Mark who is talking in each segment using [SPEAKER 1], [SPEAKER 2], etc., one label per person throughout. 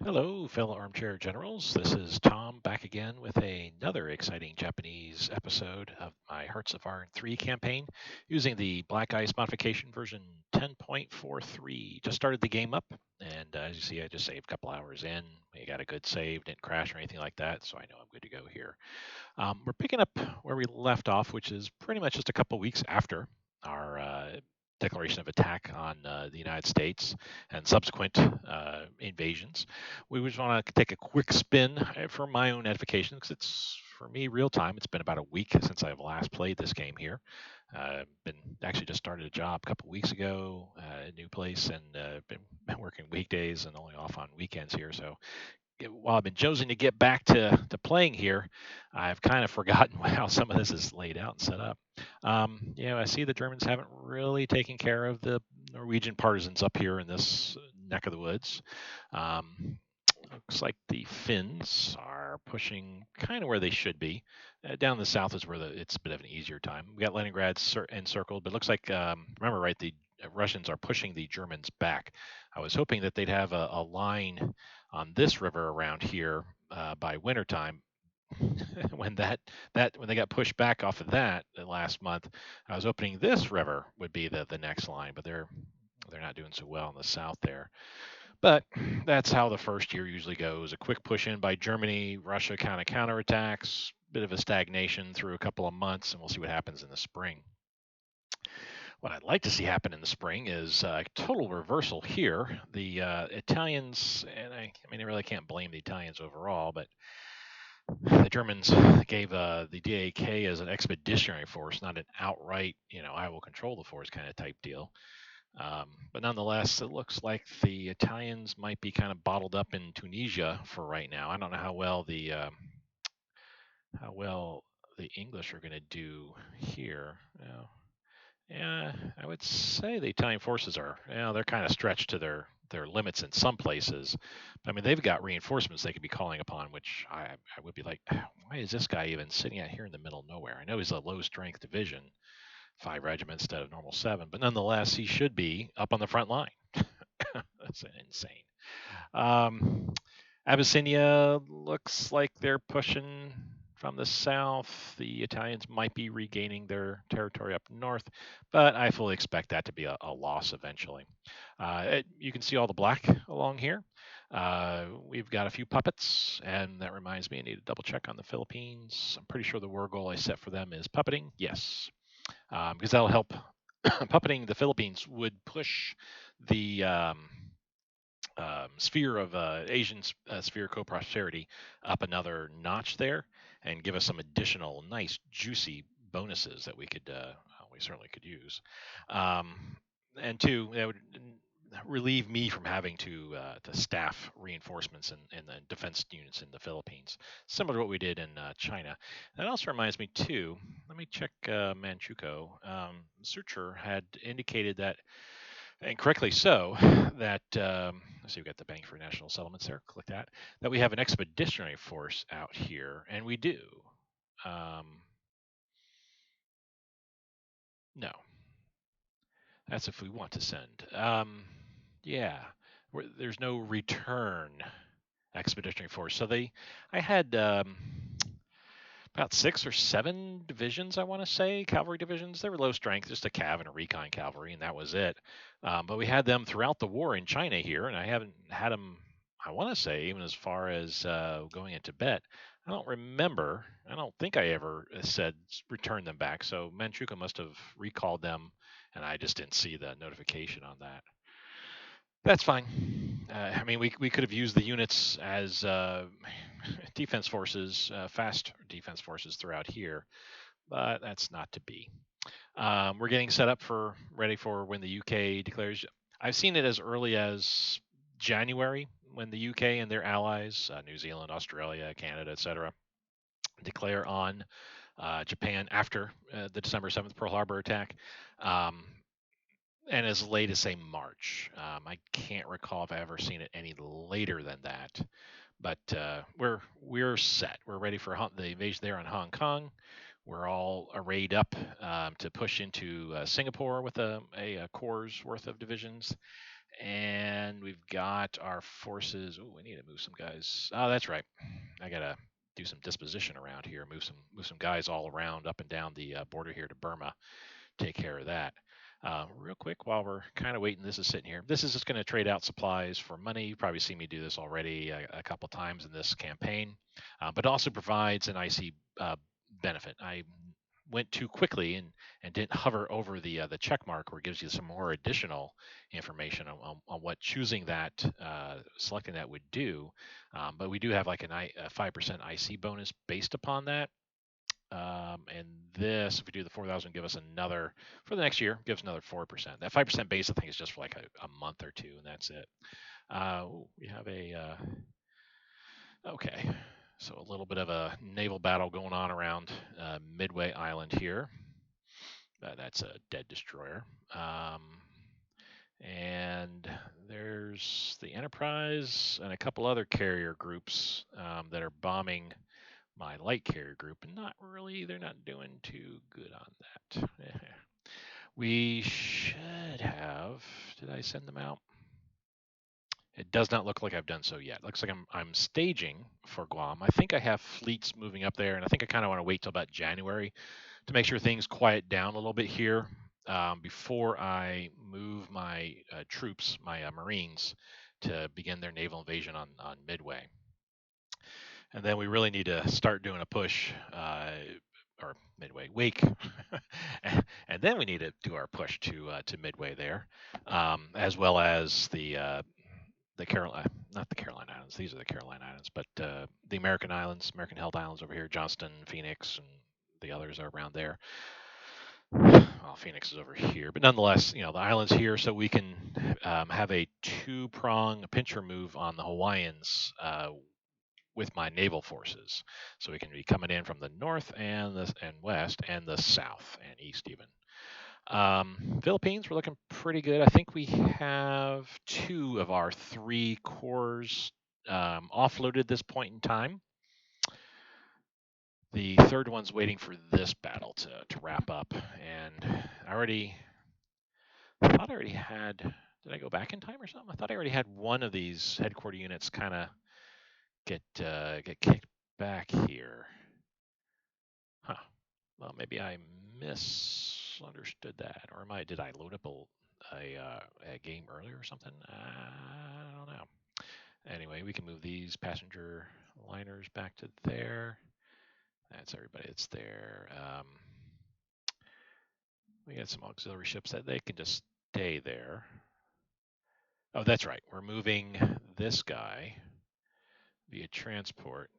[SPEAKER 1] Hello, fellow armchair generals. This is Tom back again with another exciting Japanese episode of my Hearts of Iron 3 campaign using the Black Ice modification version 10.43. Just started the game up, and as you see, I just saved a couple hours in. We got a good save, didn't crash or anything like that, so I know I'm good to go here. We're picking up where we left off, which is pretty much just a couple weeks after our declaration of attack on the United States and subsequent invasions. We just want to take a quick spin for my own edification because it's for me real time. It's been about a week since I've last played this game here. Been actually just started a job a couple weeks ago, a new place, and been working weekdays and only off on weekends here. So while I've been chosen to get back to playing here, I've kind of forgotten how some of this is laid out and set up. I see the Germans haven't really taken care of the Norwegian partisans up here in this neck of the woods. Um, Looks like the Finns are pushing kind of where they should be. Down in the south is where it's a bit of an easier time. We got Leningrad encircled, but it looks like, remember, right, the Russians are pushing the Germans back. I was hoping that they'd have a line on this river around here by wintertime. when when they got pushed back off of that last month, I was hoping this river would be the next line, but they're not doing so well in the south there. But that's how the first year usually goes. A quick push in by Germany, Russia kind of counterattacks, bit of a stagnation through a couple of months, and we'll see what happens in the spring. What I'd like to see happen in the spring is a total reversal here. The Italians, and I mean, I really can't blame the Italians overall, but the Germans gave the DAK as an expeditionary force, not an outright, I will control the force kind of type deal. But nonetheless, it looks like the Italians might be kind of bottled up in Tunisia for right now. I don't know how well the English are going to do here. Yeah, I would say the Italian forces are, they're kind of stretched to their limits in some places. But I mean, they've got reinforcements they could be calling upon, which I would be like, why is this guy even sitting out here in the middle of nowhere? I know he's a low strength division, 5 regiments instead of normal 7, but nonetheless, he should be up on the front line. That's insane. Um, Abyssinia looks like they're pushing from the south. The Italians might be regaining their territory up north, but I fully expect that to be a loss eventually. You can see all the black along here. We've got a few puppets, and that reminds me, I need to double check on the Philippines. I'm pretty sure the war goal I set for them is puppeting. Yes, because that'll help. Puppeting the Philippines would push the sphere of Asian sphere co-prosperity up another notch there, and give us some additional nice juicy bonuses that we certainly could use. Um, and two, that would relieve me from having to staff reinforcements in the defense units in the Philippines, similar to what we did in China. That also reminds me too. Let me check Manchukuo. Searcher had indicated that, and correctly so, that let's see, we got the Bank for National Settlements there. Click that. That we have an expeditionary force out here, and we do. Um, no, that's if we want to send. Yeah, there's no return expeditionary force. So I had about 6 or 7 divisions, I want to say, cavalry divisions. They were low strength, just a cav and a recon cavalry, and that was it. But we had them throughout the war in China here, and I haven't had them, I want to say, even as far as going into Tibet. I don't remember. I don't think I ever said return them back. So Manchukuo must have recalled them, and I just didn't see the notification on that. That's fine. I mean, we could have used the units as defense forces, fast defense forces throughout here, but that's not to be. We're getting set up for ready for when the UK declares. I've seen it as early as January when the UK and their allies, New Zealand, Australia, Canada, etc., declare on Japan after the December 7th Pearl Harbor attack. And as late as say March. I can't recall if I ever seen it any later than that. But we're set. We're ready for the invasion there on Hong Kong. We're all arrayed up to push into Singapore with a corps worth of divisions, And we've got our forces. Oh, we need to move some guys. Oh, that's right. I gotta do some disposition around here. Move some guys all around up and down the border here to Burma. Take care of that. Real quick, while we're kind of waiting, this is sitting here. This is just going to trade out supplies for money. You've probably seen me do this already a couple times in this campaign, but also provides an icy benefit. I went too quickly and didn't hover over the check mark where it gives you some more additional information on what choosing that selecting that would do. But we do have like a 5% IC bonus based upon that. And this, if we do the 4,000, give us another for the next year, gives another 4%. That 5% base, I think, is just for like a month or two, and that's it. We have okay, so a little bit of a naval battle going on around Midway Island here. That's a dead destroyer. And there's the Enterprise and a couple other carrier groups that are bombing my light carrier group, and they're not doing too good on that. We should have. Did I send them out? It does not look like I've done so yet. Looks like I'm staging for Guam. I think I have fleets moving up there, and I think I kind of want to wait till about January to make sure things quiet down a little bit here before I move my troops, my Marines, to begin their naval invasion on Midway. And then we really need to start doing a push, or Midway Wake, and then we need to do our push to Midway there, as well as the Carolina, not the Caroline Islands. These are the Caroline Islands, but the American Islands, American held islands over here, Johnston, Phoenix, and the others are around there. Well, Phoenix is over here, but nonetheless, the islands here, so we can have a two-prong pincher move on the Hawaiians with my naval forces. So we can be coming in from the north and west and the south and east even. Philippines, we're looking pretty good. I think we have two of our three cores offloaded at this point in time. The third one's waiting for this battle to wrap up. And I thought I already had. Did I go back in time or something? I thought I already had one of these headquarter units kind of get kicked back here. Huh. Well, maybe I misunderstood that, or did I load up a game earlier or something? I don't know. Anyway, we can move these passenger liners back to there. That's everybody that's there. We got some auxiliary ships that they can just stay there. Oh, that's right. We're moving this guy via transport.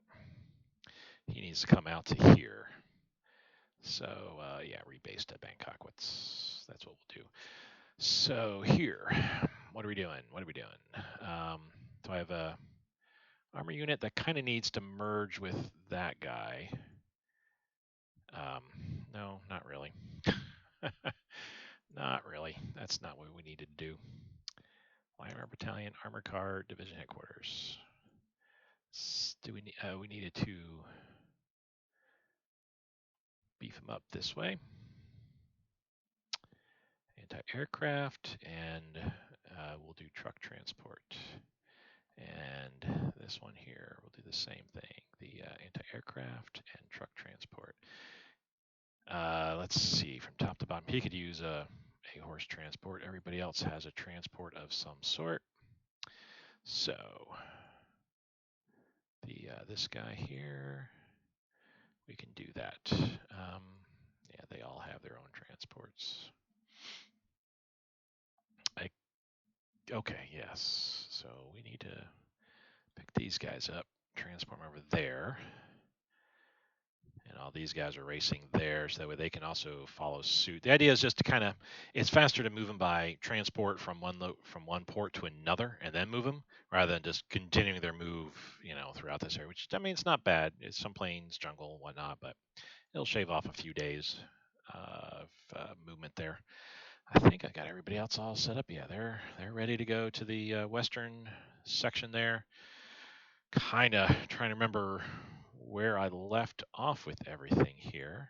[SPEAKER 1] He needs to come out to here. So yeah, rebase to Bangkok. That's what we'll do. So here, what are we doing? So I have a armor unit that kind of needs to merge with that guy. No, not really. Not really. That's not what we needed to do. Light Armor Battalion, Armor Car, Division Headquarters. We needed to beef them up this way. Anti-aircraft, and we'll do truck transport. And this one here, we'll do the same thing, the anti-aircraft and truck transport. Let's see, from top to bottom, he could use a horse transport. Everybody else has a transport of some sort. So this guy here, we can do that. Yeah, they all have their own transports. Okay, yes. So we need to pick these guys up, transport them over there. And all these guys are racing there, so that way they can also follow suit. The idea is just to kind of, it's faster to move them by transport from one port to another and then move them, rather than just continuing their move, throughout this area. Which, I mean, it's not bad. It's some plains, jungle, whatnot, but it'll shave off a few days of movement there. I think I got everybody else all set up. Yeah, they're ready to go to the western section there. Kind of trying to remember where I left off with everything here.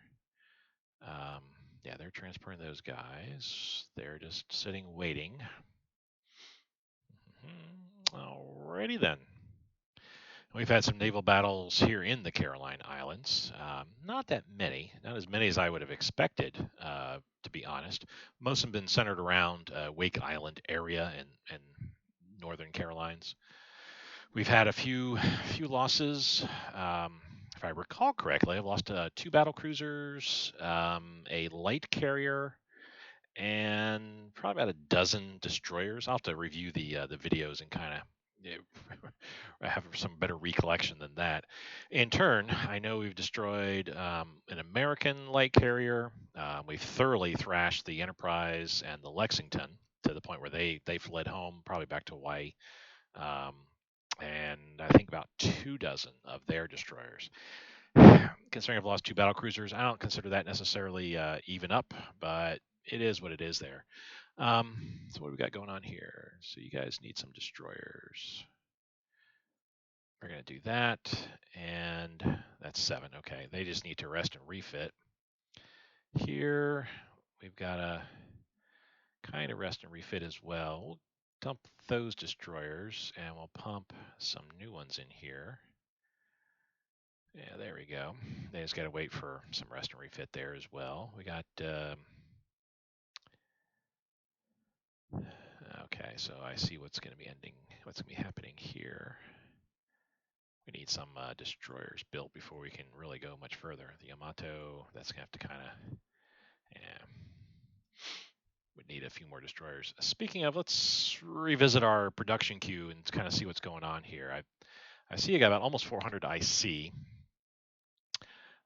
[SPEAKER 1] Yeah, they're transporting those guys. They're just sitting waiting. Alrighty then. We've had some naval battles here in the Caroline Islands. Not that many, not as many as I would have expected, to be honest. Most have been centered around Wake Island area and northern Carolines. We've had a few losses. If I recall correctly, I've lost two battle cruisers, a light carrier, and probably about a dozen destroyers. I'll have to review the videos and kind of have some better recollection than that. In turn, I know we've destroyed an American light carrier. We've thoroughly thrashed the Enterprise and the Lexington to the point where they fled home, probably back to Hawaii. Um, and I think about 2 dozen of their destroyers. Considering I've lost two battle cruisers, I don't consider that necessarily even up, but it is what it is there. So what do we got going on here? So you guys need some destroyers. We're going to do that, and that's 7. Okay, they just need to rest and refit. Here, we've got a kind of rest and refit as well. We'll dump those destroyers, and we'll pump some new ones in here. Yeah, there we go. They just got to wait for some rest and refit there as well. We got... okay, so I see what's going to be happening here. We need some destroyers built before we can really go much further. The Yamato, that's going to have to kind of, yeah, we need a few more destroyers. Speaking of, let's revisit our production queue and kind of see what's going on here. I see I got about almost 400 IC.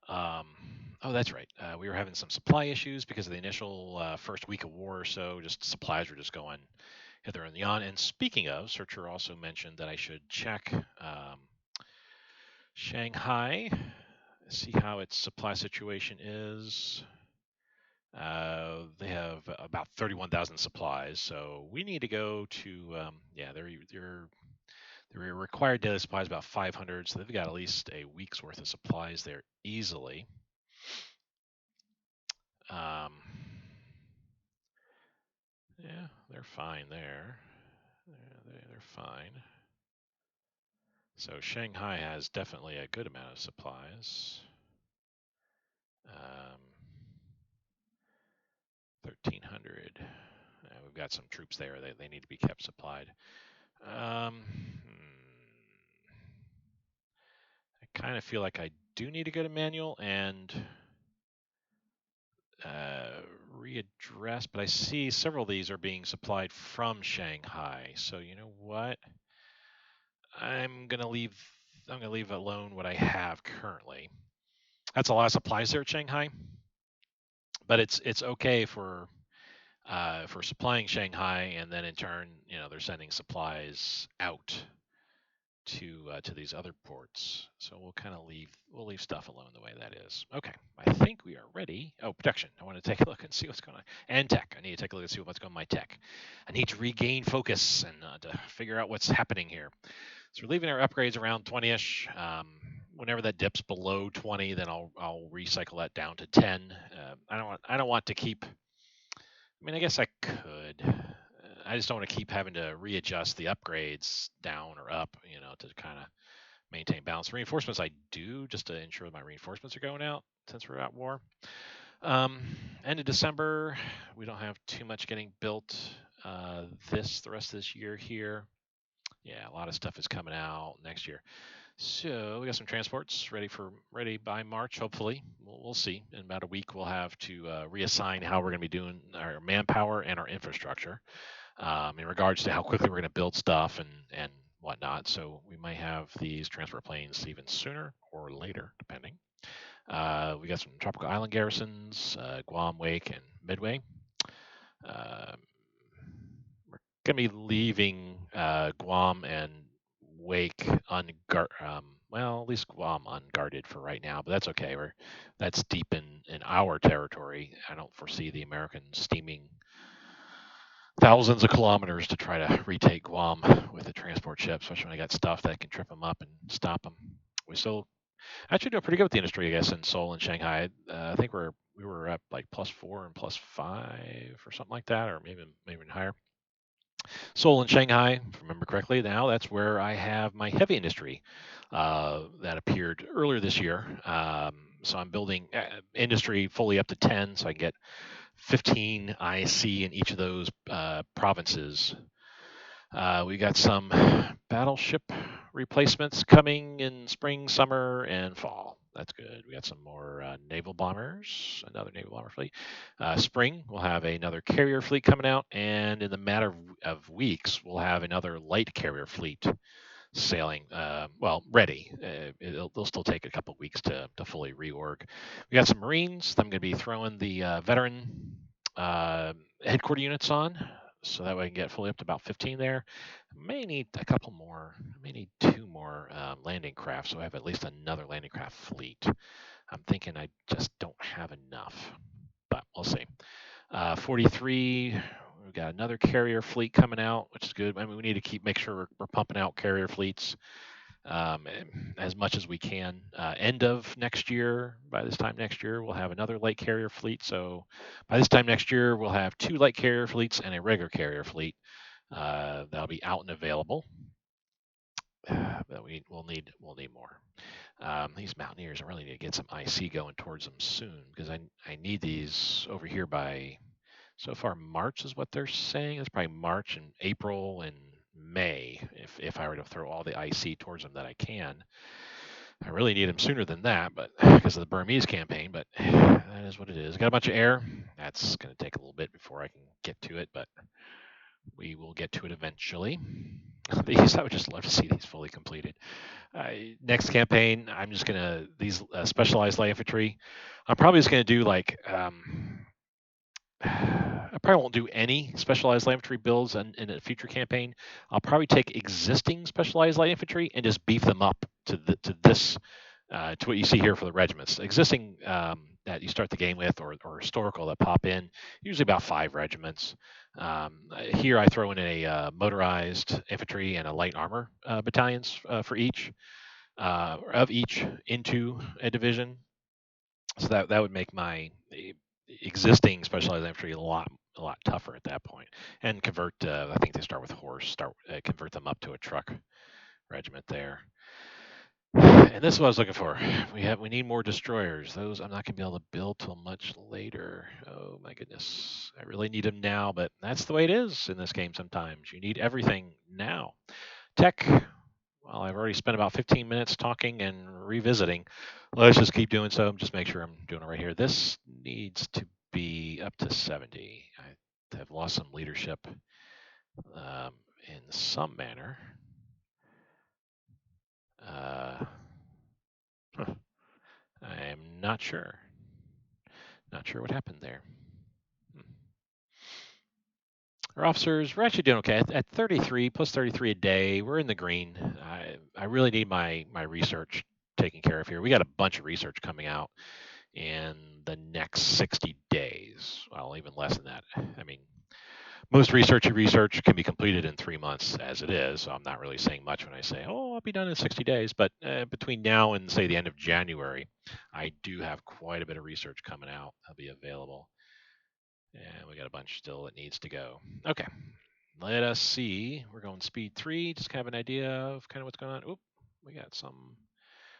[SPEAKER 1] Oh, that's right. We were having some supply issues because of the initial first week of war or so. Just supplies were just going hither and yon. And speaking of, Searcher also mentioned that I should check Shanghai, see how its supply situation is. They have about 31,000 supplies, so we need to go to yeah, their required daily supply is about 500, so they've got at least a week's worth of supplies there easily. Yeah, they're fine there. They're fine. So Shanghai has definitely a good amount of supplies. 1,300. We've got some troops there. They need to be kept supplied. I kind of feel like I do need to go to manual and readdress, but I see several of these are being supplied from Shanghai. So you know what? I'm gonna leave alone what I have currently. That's a lot of supplies there at Shanghai, but it's okay for supplying Shanghai, and then in turn, they're sending supplies out to these other ports. So we'll leave stuff alone the way that is. Okay, I think we are ready. Oh, production. I want to take a look and see what's going on. And tech. I need to take a look and see what's going on my tech. I need to regain focus and to figure out what's happening here. So we're leaving our upgrades around 20ish. Whenever that dips below 20, then I'll recycle that down to 10. I don't want to keep. I mean, I guess I could. I just don't want to keep having to readjust the upgrades down or up, to kind of maintain balance. Reinforcements I do just to ensure my reinforcements are going out since we're at war. End of December, we don't have too much getting built the rest of this year here. Yeah, a lot of stuff is coming out next year. So we got some transports ready by March, hopefully. We'll see. In about a week, we'll have to reassign how we're going to be doing our manpower and our infrastructure in regards to how quickly we're going to build stuff and whatnot. So we might have these transport planes even sooner or later, depending. We got some tropical island garrisons, Guam, Wake, and Midway. We're going to be leaving Guam and Wake well, at least Guam unguarded for right now, but that's okay. That's deep in our territory. I don't foresee the Americans steaming thousands of kilometers to try to retake Guam with the transport ships, especially when I got stuff that can trip them up and stop them. We still actually doing pretty good with the industry, I guess, in Seoul and Shanghai. I think we were up like +4 and +5 or something like that, or maybe even higher. Seoul and Shanghai, if I remember correctly, now that's where I have my heavy industry that appeared earlier this year. So I'm building industry fully up to 10, so I can get 15 IC in each of those provinces. We got some battleship replacements coming in spring, summer, and fall. That's good. We got some more naval bombers, another naval bomber fleet. Spring, we'll have another carrier fleet coming out, and in the matter of weeks, we'll have another light carrier fleet sailing. Well, ready. They'll still take a couple weeks to fully reorg. We got some Marines. I'm going to be throwing the veteran headquarter units on, so that way I can get fully up to about 15 there. May need a couple more. I may need two more landing craft, so I have at least another landing craft fleet. I'm thinking I just don't have enough, but we'll see. 43, we've got another carrier fleet coming out, which is good. I mean, we need to make sure we're pumping out carrier fleets as much as we can. End of next year, by this time next year, we'll have another light carrier fleet. So by this time next year, we'll have two light carrier fleets and a regular carrier fleet that'll be out and available. But we'll need more. These Mountaineers, I really need to get some IC going towards them soon because I need these over here by, so far March is what they're saying. It's probably March and April and May if I were to throw all the IC towards them that I can. I really need them sooner than that, but because of the Burmese campaign, but that is what it is. Got a bunch of air. That's going to take a little bit before I can get to it, but we will get to it eventually. These, I would just love to see these fully completed. Next campaign, I'm just gonna these specialized light infantry. I'm probably just gonna do like I probably won't do any specialized light infantry builds in a future campaign. I'll probably take existing specialized light infantry and just beef them up to this to what you see here for the regiments. Existing that you start the game with, or historical that pop in, usually about 5 regiments. Here I throw in a motorized infantry and a light armor battalions for each of each into a division. So that would make my existing specialized infantry a lot tougher at that point, and convert. I think they start with horse. Convert them up to a truck regiment there. And this is what I was looking for. We need more destroyers. Those I'm not going to be able to build till much later. Oh my goodness, I really need them now, but that's the way it is in this game. Sometimes you need everything now. Tech. Well, I've already spent about 15 minutes talking and revisiting. Let's just keep doing so. Just make sure I'm doing it right here. This needs to be up to 70. I have lost some leadership in some manner. I'm not sure. Not sure what happened there. Our officers, we're actually doing okay. At 33, plus 33 a day, we're in the green. I really need my research taken care of here. We got a bunch of research coming out in the next 60 days. Well, even less than that. I mean, most research can be completed in 3 months as it is. So I'm not really saying much when I say, oh, I'll be done in 60 days. But between now and, say, the end of January, I do have quite a bit of research coming out that'll be available. And we got a bunch still that needs to go. Okay, let us see. We're going speed 3, just kind of an idea of kind of what's going on. Oop, we got some.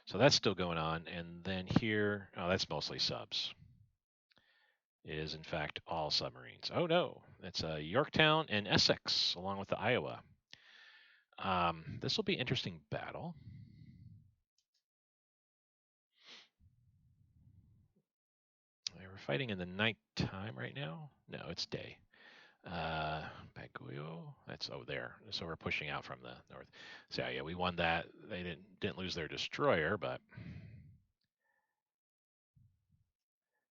[SPEAKER 1] So that's still going on. And then here, oh, that's mostly subs. It is, in fact, all submarines. Oh, no. It's Yorktown and Essex, along with the Iowa. This will be an interesting battle. We're fighting in the night time right now. No, it's day. Baguio, that's over there. So we're pushing out from the north. So yeah, we won that. They didn't lose their destroyer, but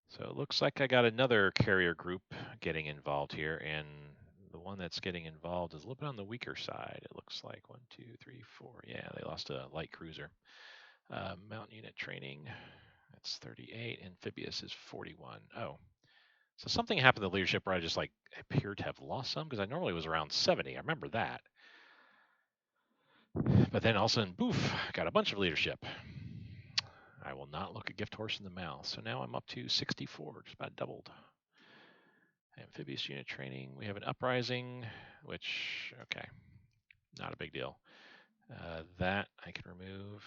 [SPEAKER 1] so it looks like I got another carrier group getting involved here, and the one that's getting involved is a little bit on the weaker side. It looks like 1, 2, 3, 4. Yeah, they lost a light cruiser. Mountain unit training, that's 38. Amphibious is 41. Oh, so something happened to the leadership where I just like appeared to have lost some, because I normally was around 70. I remember that. But then all of a sudden, boof, got a bunch of leadership. I will not look a gift horse in the mouth. So now I'm up to 64, just about doubled. Amphibious unit training. We have an uprising, which, okay, not a big deal. That I can remove.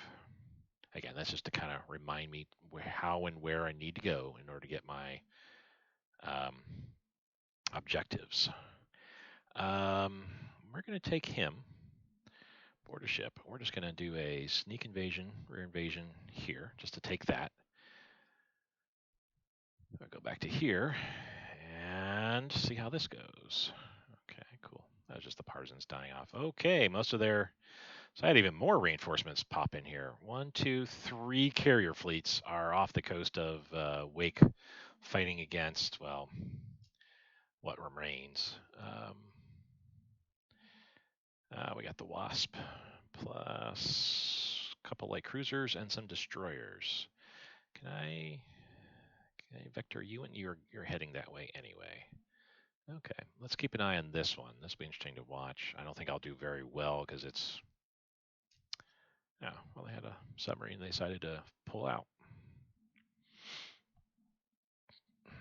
[SPEAKER 1] Again, that's just to kind of remind me how and where I need to go in order to get my objectives. We're going to take him, border ship. We're just going to do a sneak invasion, rear invasion here, just to take that. I'll go back to here and see how this goes. Okay, cool. That was just the partisans dying off. Okay, most of their... So I had even more reinforcements pop in here. 1, 2, 3 carrier fleets are off the coast of Wake fighting against, well, what remains. We got the Wasp plus a couple light cruisers and some destroyers. Can I vector you? And you're heading that way anyway. Okay, let's keep an eye on this one. This will be interesting to watch. I don't think I'll do very well because it's... Yeah, well, they had a submarine they decided to pull out.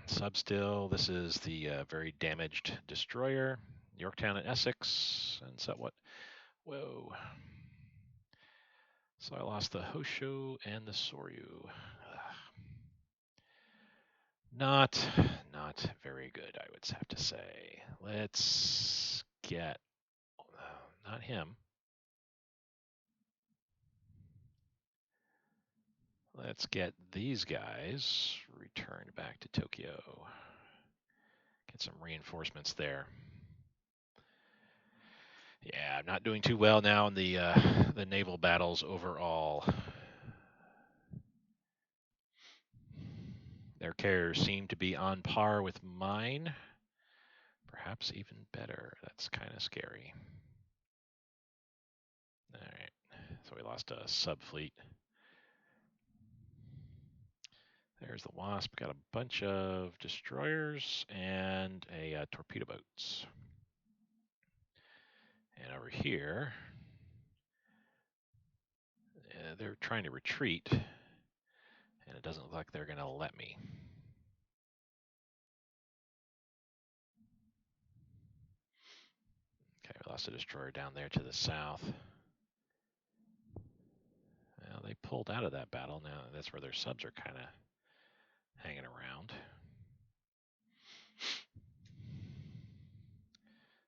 [SPEAKER 1] Sub still, this is the very damaged destroyer, Yorktown and Essex, and so what? Whoa. So I lost the Hosho and the Soryu. Not very good, I would have to say. Let's get, not him. Let's get these guys returned back to Tokyo. Get some reinforcements there. Yeah, I'm not doing too well now in the naval battles overall. Their carriers seem to be on par with mine. Perhaps even better. That's kind of scary. All right, so we lost a subfleet. There's the Wasp. Got a bunch of destroyers and a torpedo boats. And over here, they're trying to retreat, and it doesn't look like they're going to let me. Okay, we lost a destroyer down there to the south. Well, they pulled out of that battle. Now that's where their subs are kind of hanging around.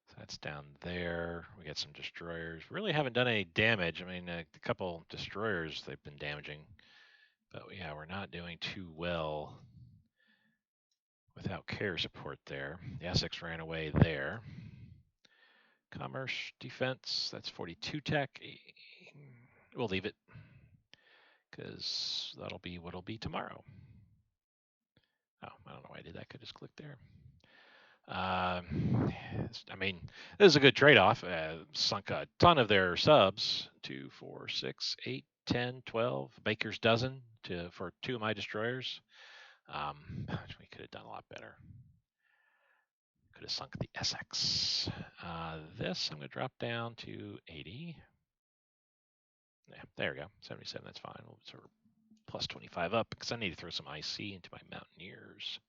[SPEAKER 1] So that's down there. We got some destroyers. Really haven't done any damage. I mean, a couple destroyers they've been damaging. But yeah, we're not doing too well without carrier support there. The Essex ran away there. Commerce, defense, that's 42 tech. We'll leave it because that'll be what'll be tomorrow. Oh, I don't know why I did that. Could just click there. I mean, this is a good trade-off. Sunk a ton of their subs, 2, 4, 6, 8, 10, 12, baker's dozen for 2 of my destroyers. We could have done a lot better. Could have sunk the Essex. This I'm going to drop down to 80. Yeah, there we go. 77, that's fine. We'll sort of plus 25 up because I need to throw some IC into my Mountaineers.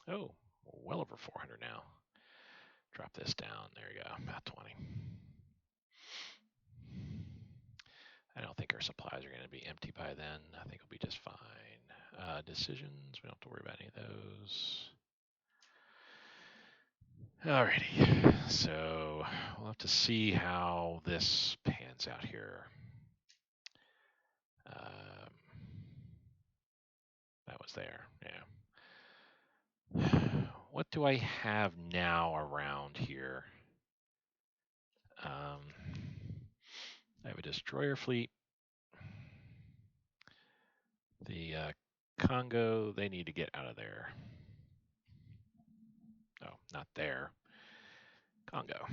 [SPEAKER 1] Oh, well over 400 now. Drop this down. There you go, about 20. I don't think our supplies are going to be empty by then. I think we'll be just fine. Decisions, we don't have to worry about any of those. Alrighty, so we'll have to see how this pans out here. That was there, yeah. What do I have now around here? I have a destroyer fleet. The Congo, they need to get out of there. Oh, not there. Congo.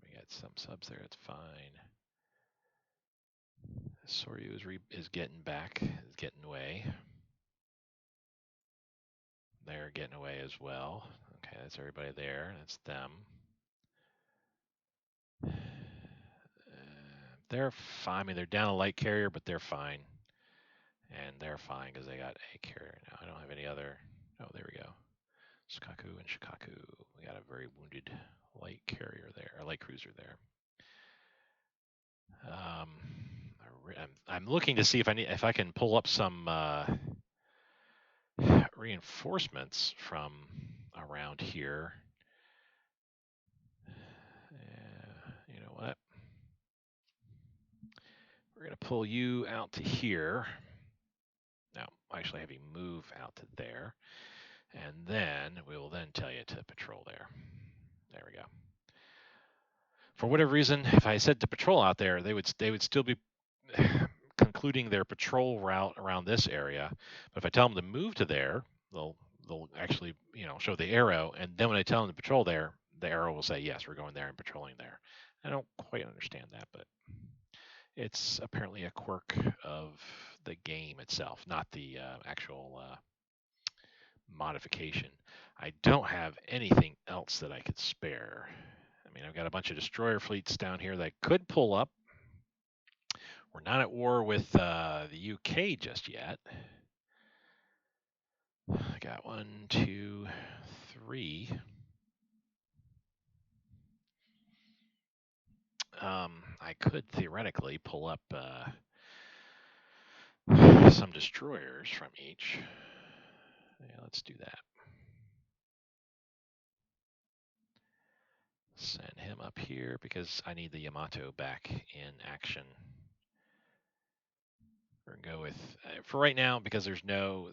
[SPEAKER 1] We got some subs there. It's fine. Soryu is getting back. Is getting away. They're getting away as well. Okay, that's everybody there. That's them. They're fine. I mean, they're down a light carrier, but they're fine. And they're fine because they got a carrier now. I don't have any other. Oh, there we go. Shikaku and Shikaku. We got a very wounded light carrier there, a light cruiser there. I'm looking to see if I can pull up some reinforcements from around here. You know what? We're going to pull you out to here. Now, actually have you move out to there. And then we will then tell you to patrol there. There we go. For whatever reason, if I said to patrol out there, they would still be concluding their patrol route around this area. But if I tell them to move to there, they'll actually show the arrow, and then when I tell them to patrol there, the arrow will say yes, we're going there and patrolling there. I don't quite understand that, but it's apparently a quirk of the game itself, not the actual modification. I don't have anything else that I could spare. I mean, I've got a bunch of destroyer fleets down here that could pull up. We're not at war with the UK just yet. I got 1, 2, 3. I could theoretically pull up some destroyers from each. Yeah, let's do that. Send him up here because I need the Yamato back in action. We're gonna go with for right now because there's no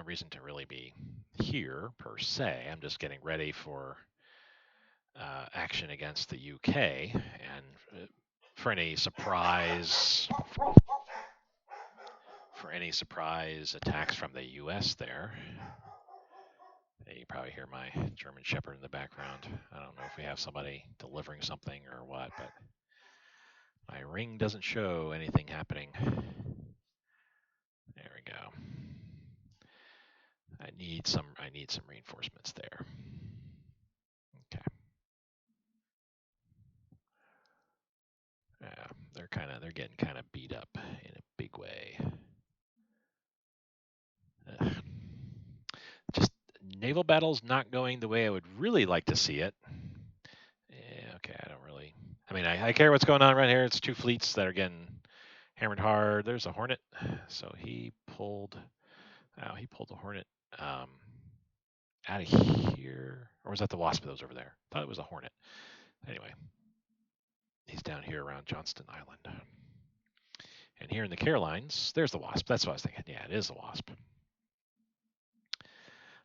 [SPEAKER 1] reason to really be here per se. I'm just getting ready for action against the UK and for any surprise attacks from the US there. You probably hear my German Shepherd in the background. I don't know if we have somebody delivering something or what, but my ring doesn't show anything happening. There we go. I need some reinforcements there. Okay. Yeah, they're getting kind of beat up in a big way. Just naval battles not going the way I would really like to see it. Yeah, okay, I don't really. I mean, I care what's going on right here. It's 2 fleets that are getting hammered hard. There's a Hornet, so he pulled. Oh, he pulled the Hornet out of here, or was that the Wasp that was over there? I thought it was a Hornet. Anyway, he's down here around Johnston Island. And here in the Carolines, there's the Wasp. That's what I was thinking. Yeah, it is the Wasp.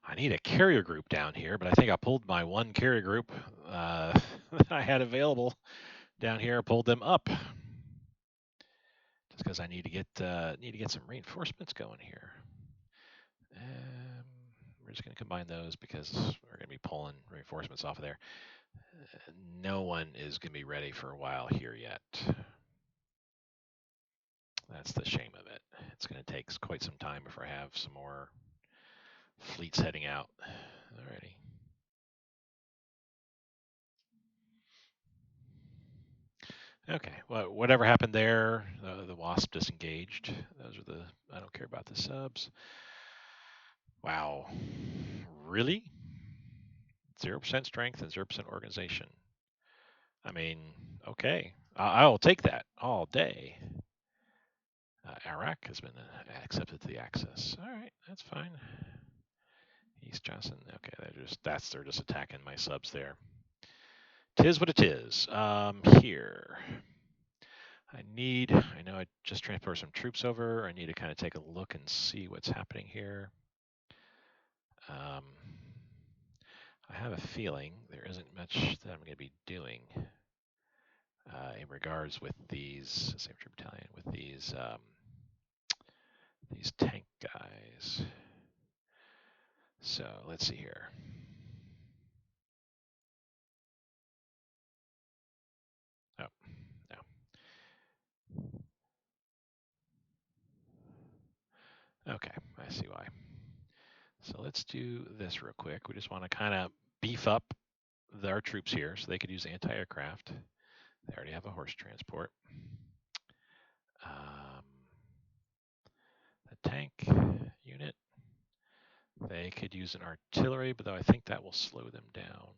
[SPEAKER 1] I need a carrier group down here, but I think I pulled my one carrier group that I had available down here. I pulled them up just because I need to get some reinforcements going here. We're just going to combine those because we're going to be pulling reinforcements off of there. No one is going to be ready for a while here yet. That's the shame of it. It's going to take quite some time before I have some more fleets heading out. Alrighty. Okay. Well, whatever happened there, the Wasp disengaged. Those are the. I don't care about the subs. Wow. Really? 0% strength and 0% organization. I mean, okay. I'll take that all day. Iraq has been accepted to the Axis. All right, that's fine. East Johnson. Okay, they're just attacking my subs there. Tis what it is. Here. I know I just transported some troops over. I need to kind of take a look and see what's happening here. I have a feeling there isn't much that I'm going to be doing in regards with these, same troop battalion, with these tank guys. So let's see here. Oh, no. Okay, I see why. So let's do this real quick. We just want to kind of beef up our troops here so they could use anti-aircraft. They already have a horse transport. The tank unit, they could use an artillery, but though I think that will slow them down.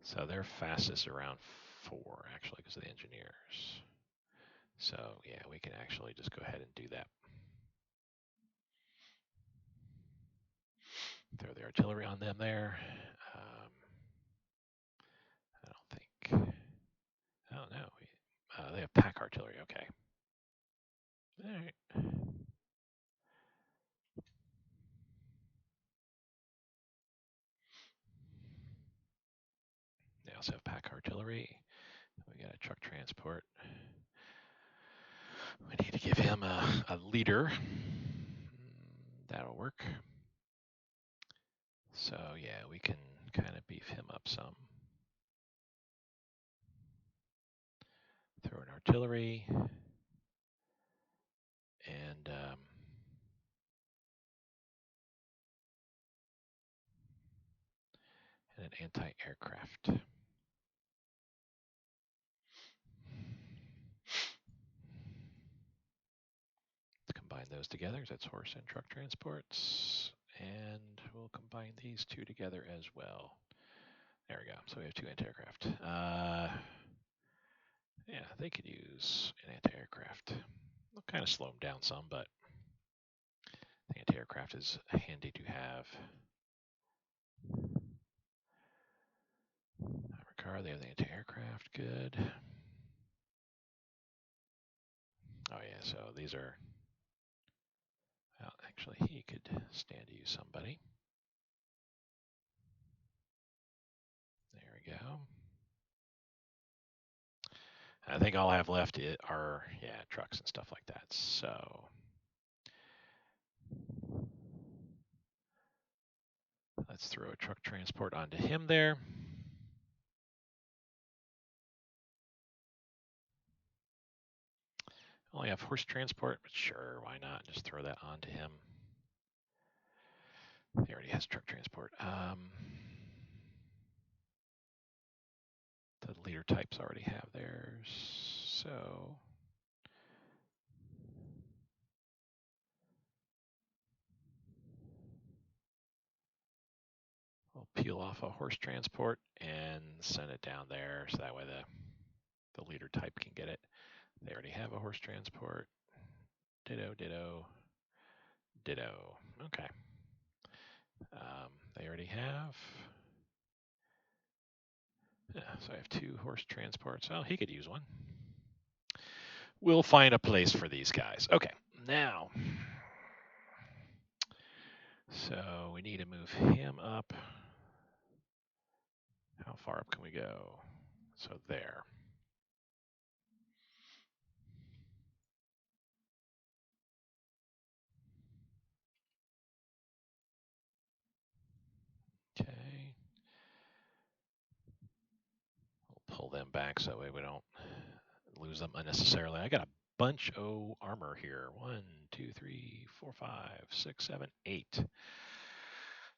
[SPEAKER 1] So their fastest around 4, actually, because of the engineers. So yeah, we can actually just go ahead and do that. Throw the artillery on them there. I don't think. Oh no, they have pack artillery. Okay. All right. They also have pack artillery. We got a truck transport. We need to give him a leader. That'll work. So yeah, we can kind of beef him up some. Throw an artillery and an anti-aircraft. Let's combine those together. That's horse and truck transports. And we'll combine these two together as well. There we go. So we have 2 anti-aircraft. Yeah, they could use an anti-aircraft. They'll kind of slow them down some, but the anti-aircraft is handy to have. Car, they have the anti-aircraft. Good. Oh yeah, so these are. Well, actually, he could stand to use somebody. There we go. I think all I have left are trucks and stuff like that. So let's throw a truck transport onto him there. Only have horse transport, but sure, why not? Just throw that onto him. He already has truck transport. The leader types already have theirs, so we'll peel off a horse transport and send it down there, so that way the leader type can get it. They already have a horse transport. Ditto, ditto, ditto. Okay. They already have. Yeah, so I have 2 horse transports. Oh, he could use one. We'll find a place for these guys. Okay, now. So we need to move him up. How far up can we go? So there. Okay. We'll pull them back so that way we don't lose them unnecessarily. I got a bunch of armor here. 1, 2, 3, 4, 5, 6, 7, 8.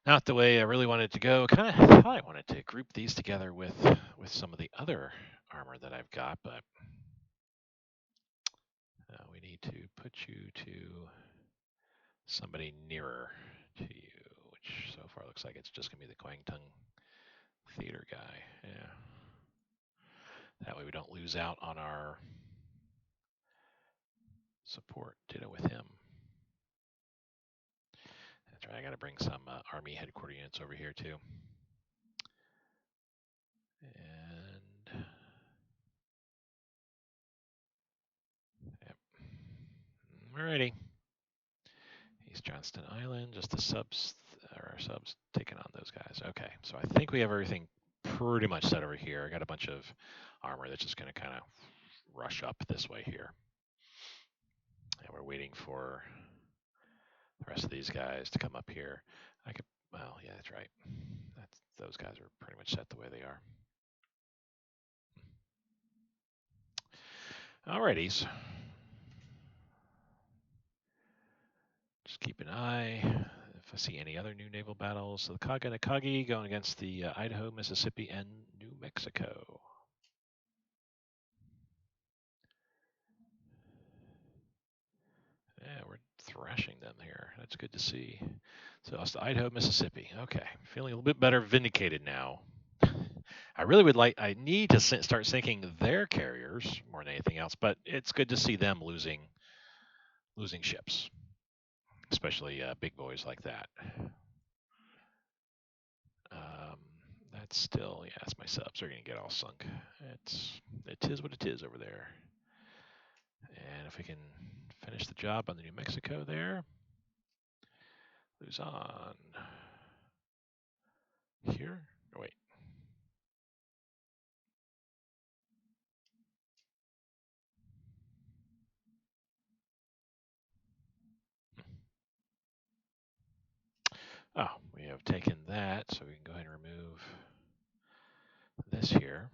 [SPEAKER 1] Not the way I really wanted to go. Kind of thought I wanted to group these together with some of the other armor that I've got, but we need to put you to somebody nearer to you, which so far looks like it's just going to be the Kwangtung theater guy. Yeah. That way we don't lose out on our support. Ditto with him. That's right. I got to bring some Army headquarters units over here too. And yep. Alrighty. East Johnston Island, just the subs, or our subs taking on those guys. Okay, so I think we have everything pretty much set over here. I got a bunch of armor that's just going to kind of rush up this way here. And we're waiting for the rest of these guys to come up here. Well, yeah, that's right. Those guys are pretty much set the way they are. Alrighties. Just keep an eye. if I see any other new naval battles. So the Kaga and Akagi going against the Idaho, Mississippi, and New Mexico. Yeah, we're thrashing them here. That's good to see. So it's the Idaho, Mississippi. Okay, feeling a little bit better vindicated now. I really would like. I need to start sinking their carriers more than anything else. But it's good to see them losing ships, especially big boys like that. Um, that's still, yeah, it's my subs are going to get all sunk. It is what it is over there. And if we can finish the job on the New Mexico there, Luzon here. Oh, wait. Oh, we have taken that, so we can go ahead and remove this here.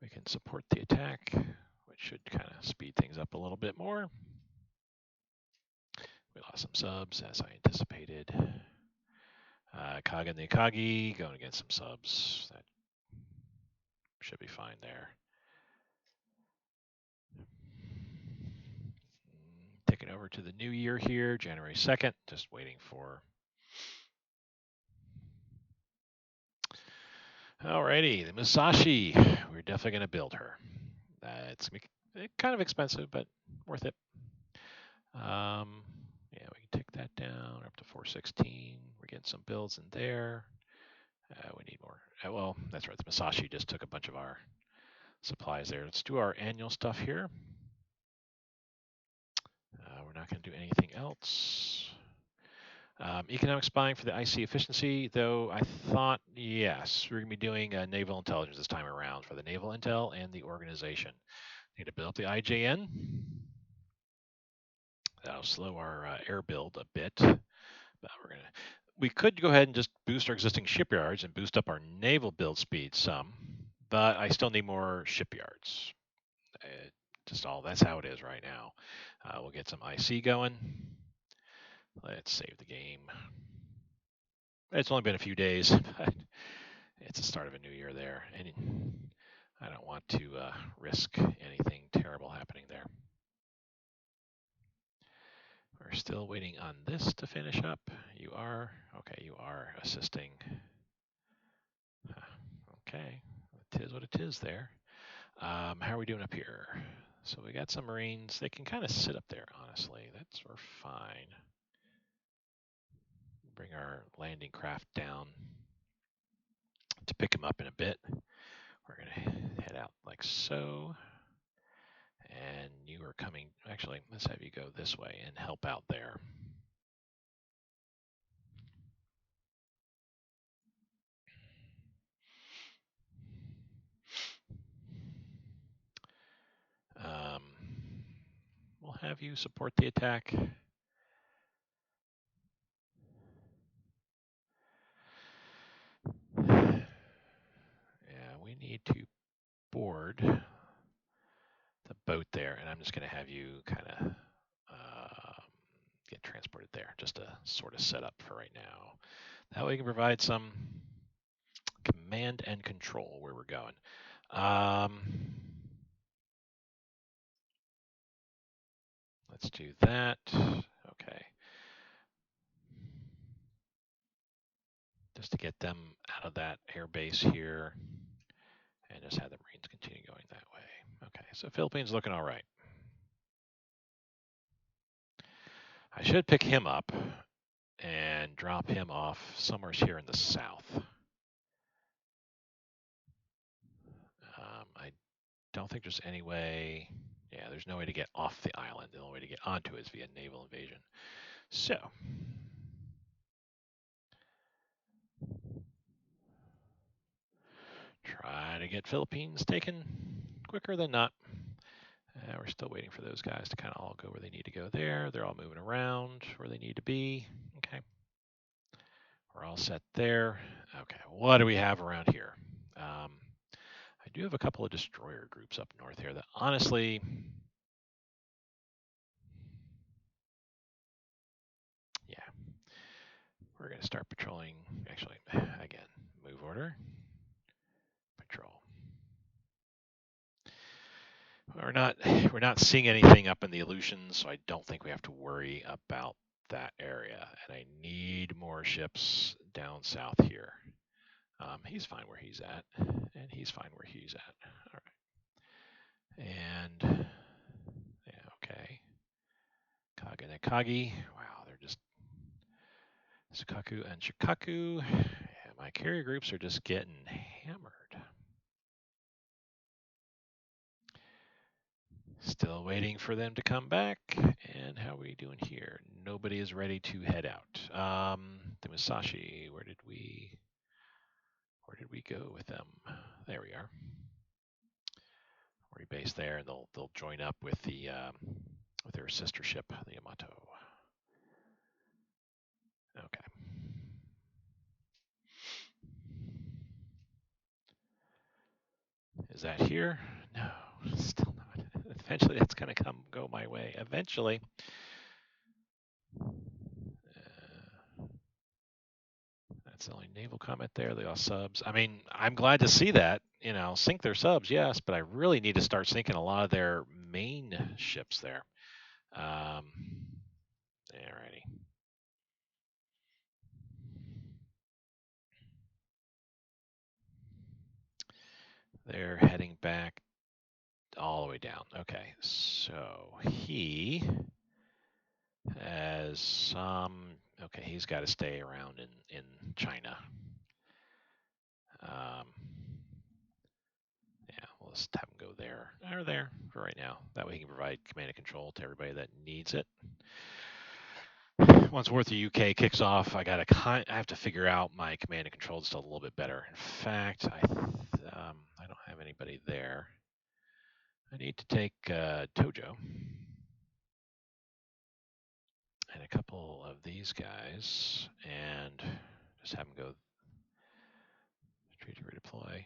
[SPEAKER 1] We can support the attack, which should kind of speed things up a little bit more. We lost some subs, as I anticipated. Kaga and the Akagi going against some subs. That should be fine there. Taking over to the new year here, January 2nd. Just waiting for. Alrighty, the Musashi. We're definitely going to build her. It's kind of expensive, but worth it. Yeah, we can take that down up to 416. We're getting some builds in there. We need more. Well, that's right. The Musashi just took a bunch of our supplies there. Let's do our annual stuff here. We're not going to do anything else. Economic spying for the IC efficiency, though I thought, yes, we're going to be doing naval intelligence this time around for the naval intel and the organization. Need to build up the IJN. That'll slow our air build a bit. But we could go ahead and just boost our existing shipyards and boost up our naval build speed some, but I still need more shipyards. That's how it is right now. We'll get some IC going. Let's save the game. It's only been a few days, but it's the start of a new year there, and I don't want to risk anything terrible happening there. We're still waiting on this to finish up. You are? Okay, you are assisting. Okay, it is what it is there. How are we doing up here? So we got some Marines. They can kind of sit up there, honestly. We're fine. Bring our landing craft down to pick them up in a bit. We're going to head out like so. And you are coming, actually, let's have you go this way and help out there. We'll have you support the attack. Yeah, we need to board the boat there, and I'm just going to have you kind of get transported there, just to sort of set up for right now. That way we can provide some command and control where we're going. Let's do that. Okay. Just to get them out of that air base here and just have the Marines continue going that way. Okay, so Philippines looking all right. I should pick him up and drop him off somewhere here in the south. I don't think there's any way. Yeah, there's no way to get off the island. The only way to get onto it is via naval invasion. So, try to get Philippines taken quicker than not. We're still waiting for those guys to kind of all go where they need to go there. They're all moving around where they need to be. Okay. We're all set there. Okay, what do we have around here? I do have a couple of destroyer groups up north here that honestly, yeah, We're going to start patrolling. Actually, again, move order, patrol. We're not seeing anything up in the illusions, so I don't think we have to worry about that area. And I need more ships down south here. He's fine where he's at, and he's fine where he's at. All right. And yeah, okay. Kaga Nakagi. Wow, they're just Sukaku and Shikaku. Yeah, my carrier groups are just getting hammered. Still waiting for them to come back. And how are we doing here? Nobody is ready to head out. The Musashi, where did we go with them? There we are. Rebase there, and they'll join up with with their sister ship, the Yamato. Okay. Is that here? No, still not. Eventually, it's going to go my way. Eventually. That's the only naval comment there. They all subs. I mean, I'm glad to see that. Sink their subs, yes, but I really need to start sinking a lot of their main ships there. Alrighty. They're heading back all the way down. Okay, so he has some. Okay, he's got to stay around in China. Yeah, we'll just have him go there or there for right now. That way he can provide command and control to everybody that needs it. Once War of the UK kicks off, I have to figure out my command and control just a little bit better. In fact, I don't have anybody there. I need to take Tojo and a couple of these guys and just have them go straight to redeploy.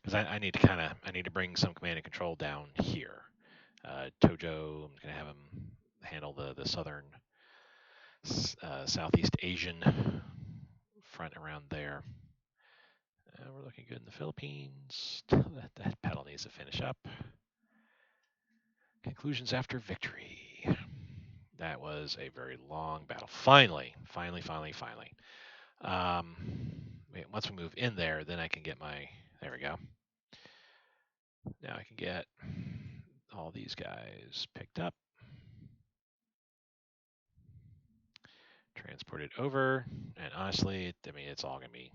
[SPEAKER 1] Because I need to bring some command and control down here. Tojo, I'm going to have him handle the southern, Southeast Asian front around there. We're looking good in the Philippines. That battle needs to finish up. Conclusions after victory. That was a very long battle. Finally. Once we move in there, then I can get there we go. Now I can get all these guys picked up, transported over, and honestly, it's all going to be.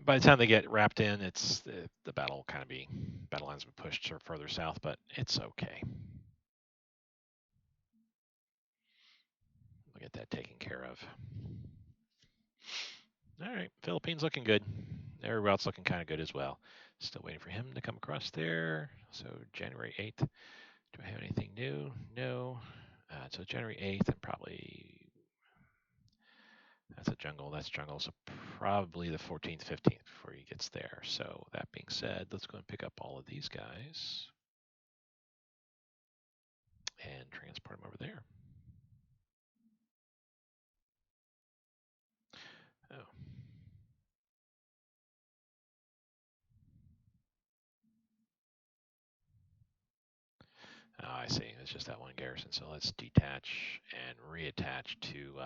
[SPEAKER 1] By the time they get wrapped in, the battle lines will be pushed further south, but it's okay. We'll get that taken care of. All right, Philippines looking good. Everywhere else looking kind of good as well. Still waiting for him to come across there. So January 8th. Do I have anything new? No. So January 8th, and probably that's jungle. So probably the 14th, 15th before he gets there. So that being said, let's go and pick up all of these guys and transport them over there. Oh. Oh, I see. It's just that one garrison. So let's detach and reattach to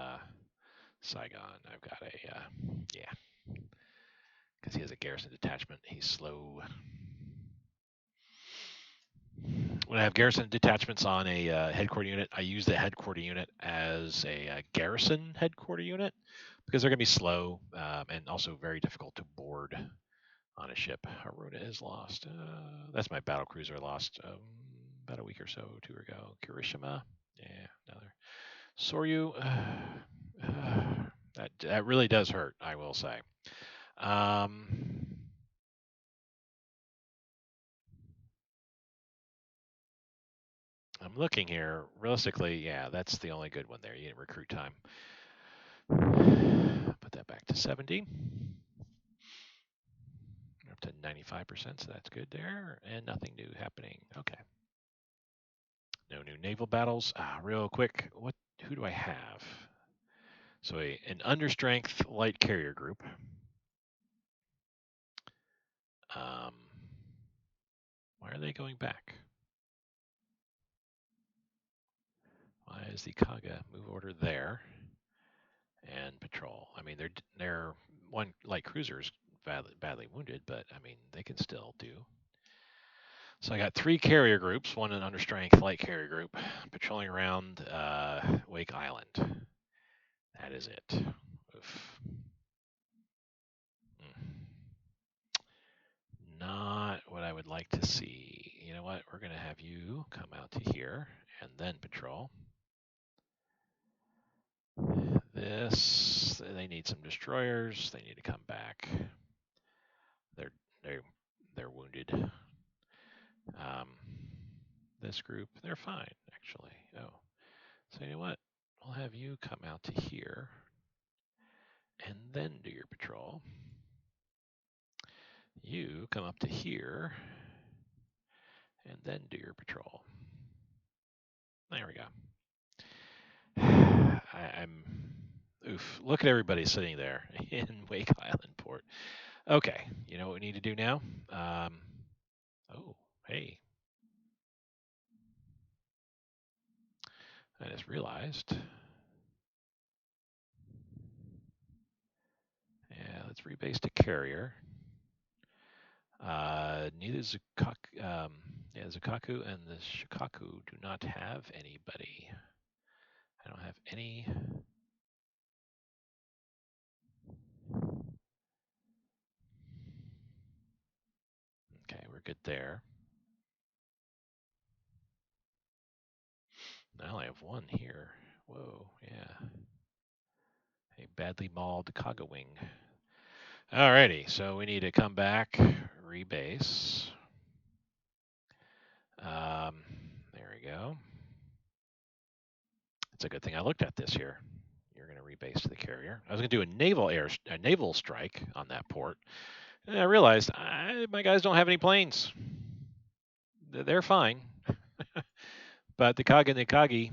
[SPEAKER 1] Saigon. I've got yeah, because he has a garrison detachment. He's slow. When I have garrison detachments on a headquarter unit, I use the headquarter unit as a garrison headquarter unit because they're going to be slow and also very difficult to board on a ship. Haruna is lost. That's my battle cruiser lost about a week or so, 2 ago. Kirishima, yeah, another. Soryu, that really does hurt, I will say. I'm looking here. Realistically, yeah, that's the only good one there. You get recruit time. Put that back to 70. Up to 95%, so that's good there. And nothing new happening. Okay. No new naval battles. Real quick, who do I have? So an understrength light carrier group. Um, why are they going back? Why is the Kaga move order there and patrol? I mean, they're one light cruiser's badly wounded, but I mean they can still do. So I got 3 carrier groups, one an understrength light carrier group, patrolling around Wake Island. That is it. Oof. Not what I would like to see. You know what? We're going to have you come out to here and then patrol. They need some destroyers. They need to come back. They're wounded. This group, they're fine actually. Oh, so you know what? I'll have you come out to here and then do your patrol. You come up to here and then do your patrol. There we go. Oof. Look at everybody sitting there in Wake Island Port. Okay, you know what we need to do now? Oh, hey. I just realized. Yeah, let's rebase to carrier. Neither Zukaku and the Shikaku do not have anybody. I don't have any. Okay, we're good there. I only have one here. Whoa, yeah. A badly mauled Kaga wing. Alrighty, so we need to come back, rebase. There we go. It's a good thing I looked at this here. You're going to rebase to the carrier. I was going to do a naval strike on that port, and I realized my guys don't have any planes. They're fine, but the Kaga Nikagi,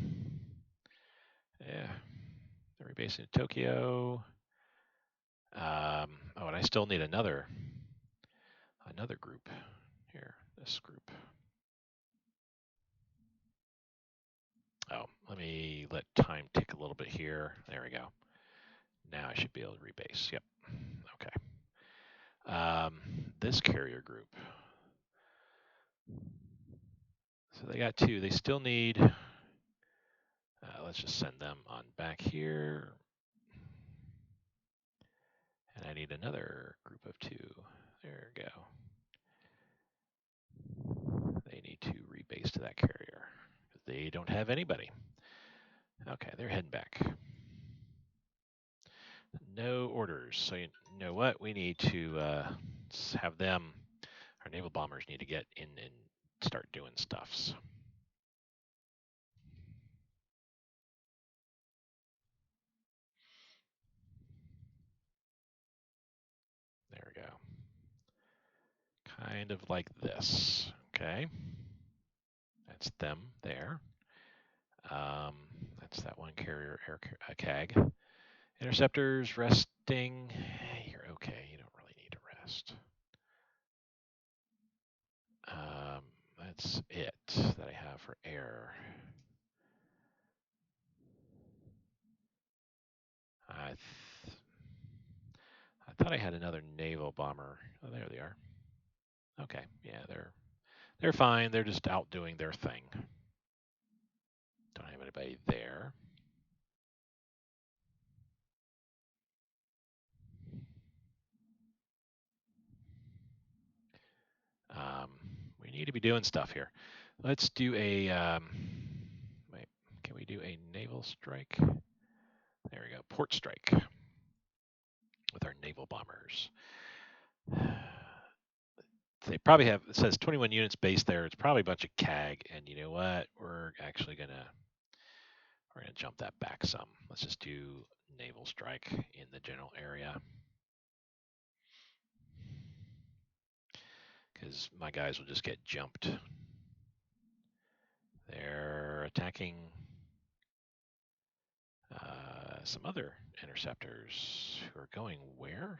[SPEAKER 1] yeah, they're rebasing to Tokyo. Oh, and I still need another group here. This group. Oh, let me let time tick a little bit here. There we go. Now I should be able to rebase. Yep. Okay. This carrier group. So they got 2. They still need. Let's just send them on back here. And I need another group of 2. There we go. They need to rebase to that carrier. They don't have anybody. Okay, they're heading back. No orders. So you know what? We need to have them. Our naval bombers need to get in and start doing stuffs. There we go. Kind of like this. Okay. That's them there. That's that one carrier CAG. Interceptors resting. You're okay. You don't really need to rest. That's it that I have for air. I thought I had another naval bomber. Oh, there they are. Okay, yeah, they're fine. They're just out doing their thing. Don't have anybody there. We need to be doing stuff here. Let's do a. Wait, can we do a naval strike? There we go. Port strike with our naval bombers. They probably have. It says 21 units based there. It's probably a bunch of CAG. And you know what? We're gonna jump that back some. Let's just do naval strike in the general area. Because my guys will just get jumped. There attacking some other interceptors who are going where?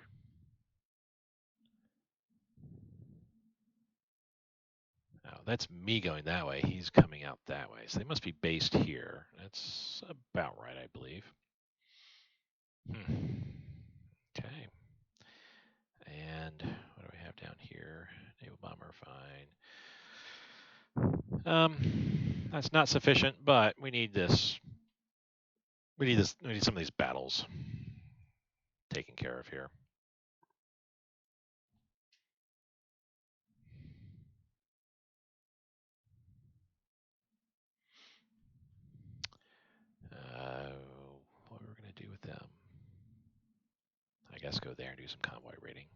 [SPEAKER 1] Oh, that's me going that way. He's coming out that way. So they must be based here. That's about right, I believe. Okay. And what do we have down here? Naval bomber, fine. That's not sufficient, but we need this. We need this. We need some of these battles taken care of here. What are we going to do with them? I guess go there and do some convoy raiding.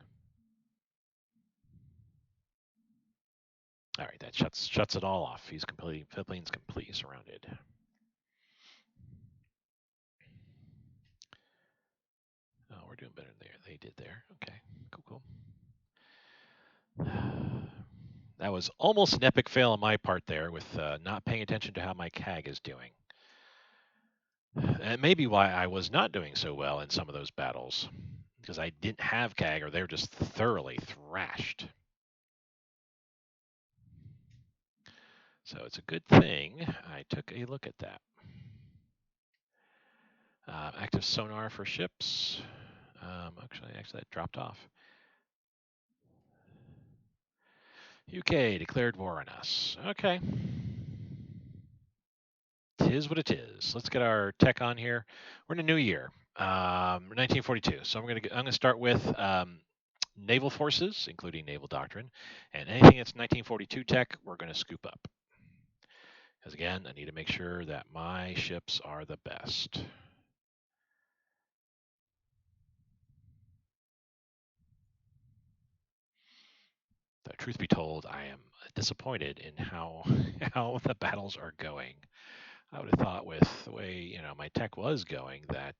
[SPEAKER 1] All right, that shuts it all off. Philippine's completely surrounded. Oh, we're doing better than they did there. Okay, cool. That was almost an epic fail on my part there with not paying attention to how my CAG is doing. And maybe why I was not doing so well in some of those battles, because I didn't have CAG or they were just thoroughly thrashed. So it's a good thing I took a look at that. Active sonar for ships. Actually, that dropped off. UK declared war on us. Okay. Tis what it is. Let's get our tech on here. We're in a new year, 1942. So I'm gonna start with naval forces, including naval doctrine, and anything that's 1942 tech, we're gonna scoop up. Because again, I need to make sure that my ships are the best. But truth be told, I am disappointed in how how the battles are going. I would have thought with the way my tech was going that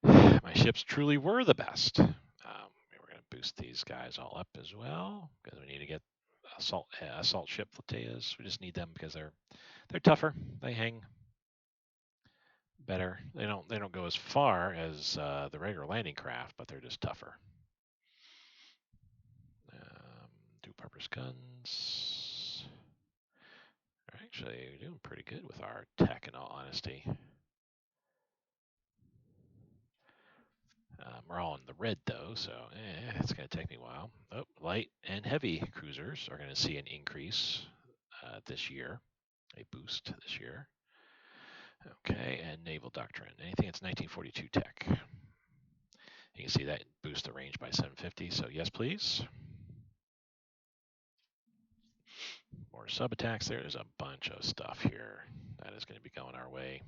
[SPEAKER 1] my ships truly were the best. We're going to boost these guys all up as well because we need to get assault ship flotillas. We just need them because they're tougher. They hang better. They don't go as far as the regular landing craft, but they're just tougher. Dual-purpose guns. We're actually doing pretty good with our tech, in all honesty. We're all in the red though, so it's going to take me a while. Oh, light and heavy cruisers are going to see an increase this year, a boost this year. Okay, and naval doctrine. Anything that's 1942 tech. You can see that boosts the range by 750. So yes, please. More sub attacks. There's a bunch of stuff here that is going to be going our way.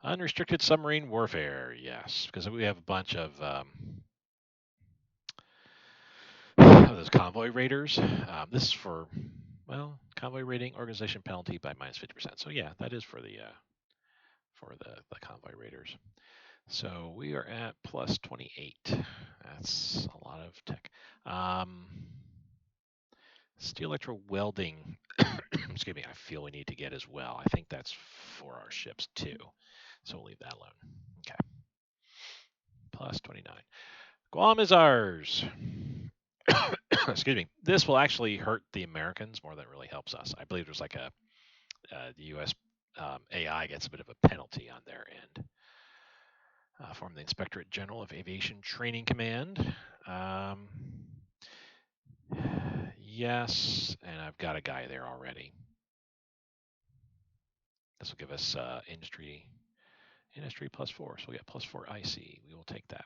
[SPEAKER 1] Unrestricted submarine warfare, yes, because we have a bunch of those convoy raiders. This is for, convoy raiding organization penalty by minus 50%. So yeah, that is for the convoy raiders. So we are at plus 28. That's a lot of tech. Steel electro welding. Excuse me. I feel we need to get as well. I think that's for our ships too. So we'll leave that alone. Okay. Plus 29. Guam is ours. Excuse me. This will actually hurt the Americans more than it really helps us. I believe there's like the U.S. AI gets a bit of a penalty on their end. From the Inspectorate General of Aviation Training Command. Yes, and I've got a guy there already. This will give us industry +4, so we get +4 IC. We will take that.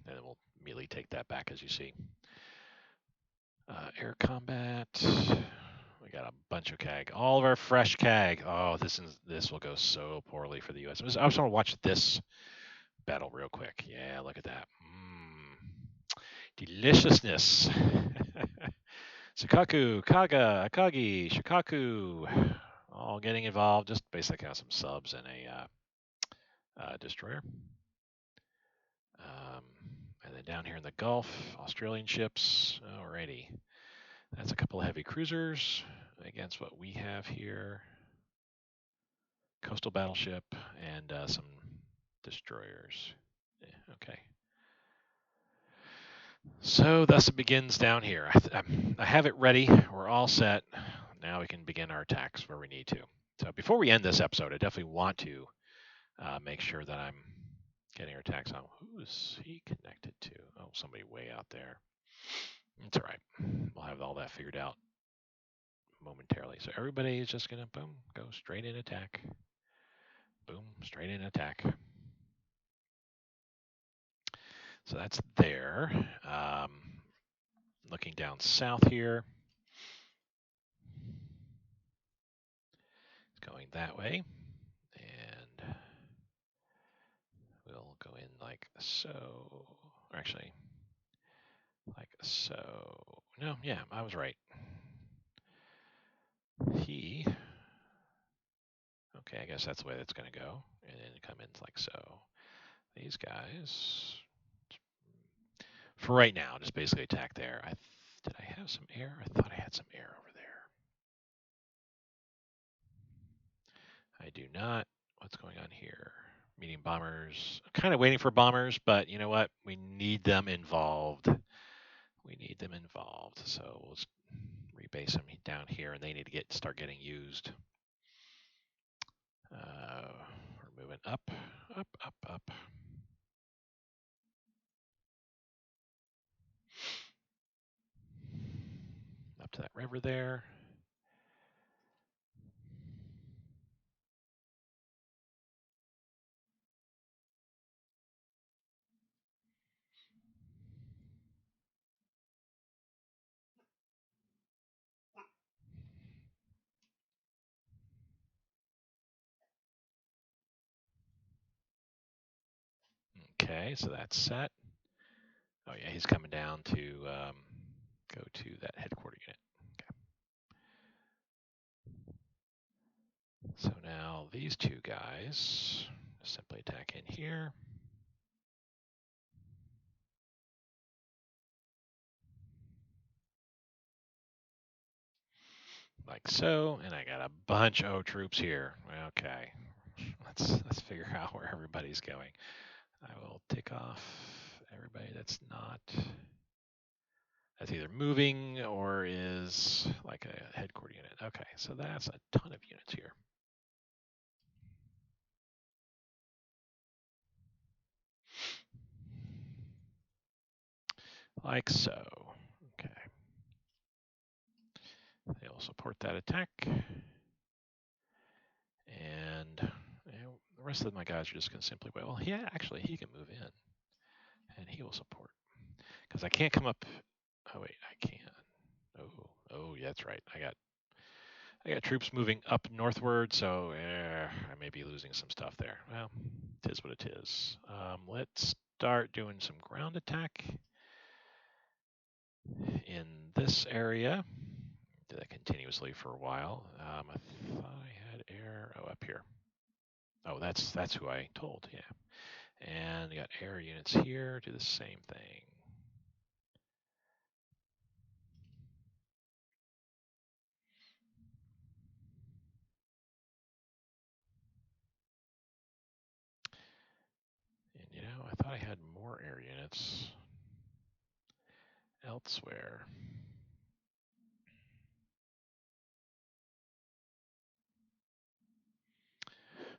[SPEAKER 1] And then we'll immediately take that back, as you see. Air combat. We got a bunch of CAG. All of our fresh CAG. Oh, this will go so poorly for the U.S. I just want to watch this battle real quick. Yeah, look at that. Deliciousness. Sukaku, Kaga, Akagi, Shikaku, all getting involved. Just basically have some subs and a destroyer. And then down here in the Gulf, Australian ships. Alrighty. That's a couple of heavy cruisers against what we have here. Coastal battleship and some destroyers. Yeah, okay. So thus it begins down here. I have it ready. We're all set. Now we can begin our attacks where we need to. So before we end this episode, I definitely want to make sure that I'm getting our attacks on. Who is he connected to? Oh, somebody way out there. It's all right. We'll have all that figured out momentarily. So everybody is just going to, boom, go straight in attack. Boom, straight in attack. So that's there. Looking down south here. It's going that way. And we'll go in like so. Or actually, like so. No, yeah, I was right. Okay, I guess that's the way that's going to go. And then come in like so. These guys, for right now, just basically attack there. Did I have some air? I thought I had some air over there. I do not. What's going on here? Meeting bombers. I'm kind of waiting for bombers, but you know what? We need them involved. We need them involved. So we'll just rebase them down here, and they need to start getting used. We're moving up, up, up, up. Up to that river there. Okay, so that's set. Oh yeah, he's coming down to go to that headquarter unit. Okay. So now these two guys simply attack in here. Like so, and I got a bunch of troops here. Okay, let's figure out where everybody's going. I will tick off everybody that's either moving or is like a headquarter unit. Okay, so that's a ton of units here. Like so. Okay. They'll support that attack. And the rest of my guys are just going to simply wait. Well, yeah, actually, he can move in. And he will support. Because I can't come up. Oh, wait, I can. Oh, yeah, that's right. I got troops moving up northward, so I may be losing some stuff there. Well, it is what it is. Let's start doing some ground attack in this area. Did that continuously for a while. I thought I had air. Oh, up here. Oh, that's who I told. Yeah. And you got air units here. Do the same thing. And I thought I had more air units elsewhere.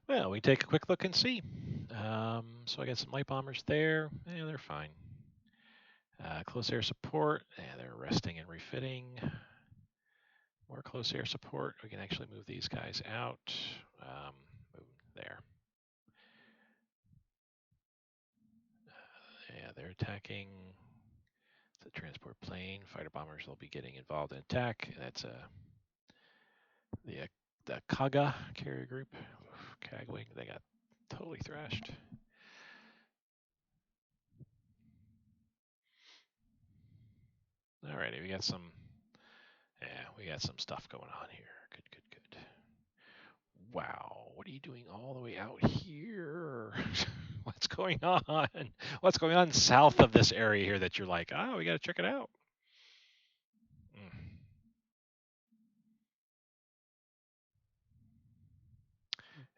[SPEAKER 1] Well, we take a quick look and see. So I got some light bombers there. Yeah, they're fine. Close air support. Yeah, they're resting and refitting. More close air support. We can actually move these guys out. Move there. Yeah, they're attacking. It's a transport plane. Fighter bombers will be getting involved in attack. That's the Kaga carrier group. Kagwing. They got totally thrashed. Alrighty, we got some stuff going on here. Good. Wow, what are you doing all the way out here? What's going on? What's going on south of this area here that you're like, oh, we got to check it out? Mm.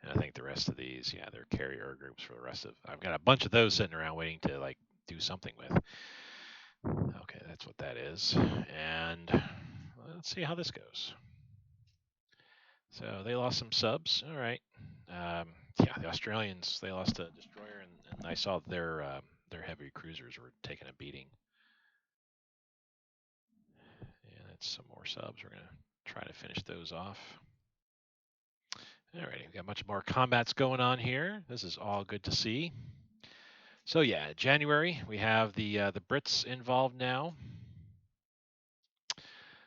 [SPEAKER 1] And I think the rest of these, yeah, they're carrier groups for the rest of. I've got a bunch of those sitting around waiting to like do something with. Okay, that's what that is. And let's see how this goes. So they lost some subs. All right. Yeah, the Australians, they lost a destroyer, and I saw their heavy cruisers were taking a beating. And that's some more subs. We're going to try to finish those off. All right, we got much more combats going on here. This is all good to see. So yeah, January we have the Brits involved now.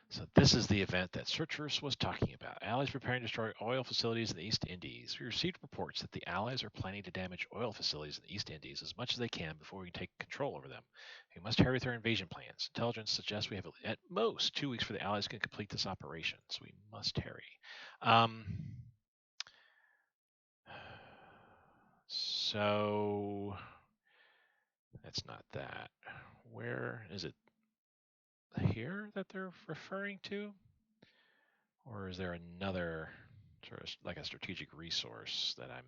[SPEAKER 1] So this is the event that Searchers was talking about. Allies preparing to destroy oil facilities in the East Indies. We received reports that the Allies are planning to damage oil facilities in the East Indies as much as they can before we take control over them. We must hurry with our invasion plans. Intelligence suggests we have at most 2 weeks for the Allies can complete this operation, so we must hurry. So that's not that. Where is it? Here that they're referring to? Or is there another sort of like a strategic resource that I'm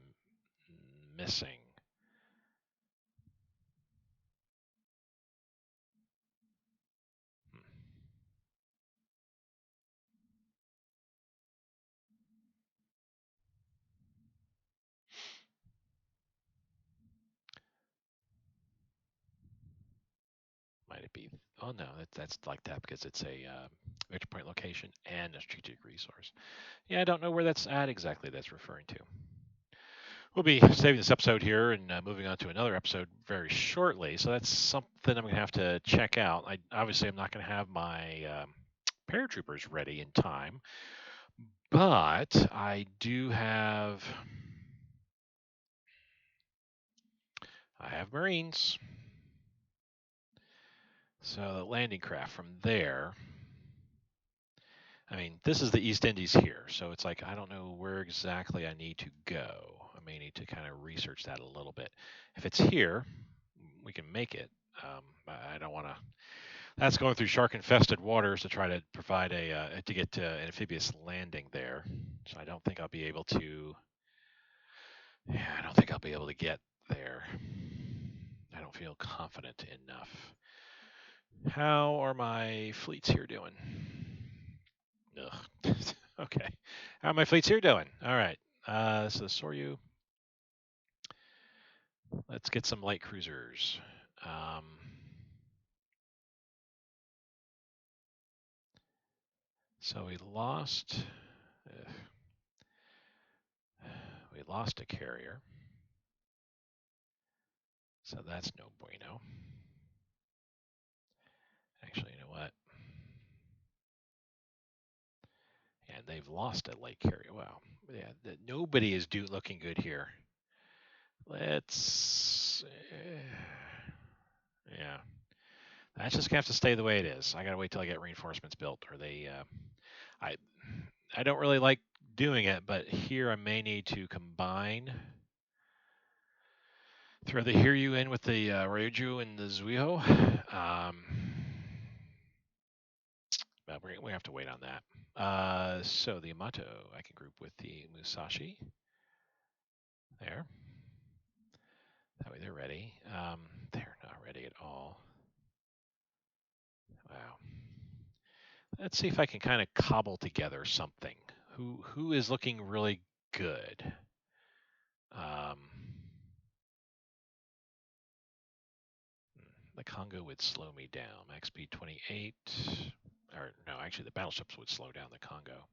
[SPEAKER 1] missing? Hmm. Might it be? Oh no, that's like that because it's a victory point location and a strategic resource. Yeah, I don't know where that's at exactly. That's referring to. We'll be saving this episode here and moving on to another episode very shortly. So that's something I'm going to have to check out. Obviously I'm not going to have my paratroopers ready in time, but I have Marines. So the landing craft from there. I mean, this is the East Indies here, so it's like I don't know where exactly I need to go. I may need to kind of research that a little bit. If it's here, we can make it. I don't want to. That's going through shark-infested waters to try to provide to get to an amphibious landing there. So I don't think I'll be able to. Yeah, I don't think I'll be able to get there. I don't feel confident enough. How are my fleets here doing? Ugh. Okay. How are my fleets here doing? All right. So Soryu. Let's get some light cruisers. So uh, we lost a carrier. So that's no bueno. Actually, you know what? And they've lost a light carrier. Wow. Yeah, nobody is looking good here. Let's. Yeah. That's just gonna have to stay the way it is. I gotta wait till I get reinforcements built, or I, I don't really like doing it, but here I may need to combine. Throw the Hiryu in with the Ryoju and the Zuiho. But we have to wait on that. So the Yamato, I can group with the Musashi. There. That way they're ready. They're not ready at all. Wow. Let's see if I can kind of cobble together something. Who is looking really good? Um, the Congo would slow me down. Max speed 28. Or no, actually the battleships would slow down the Congo.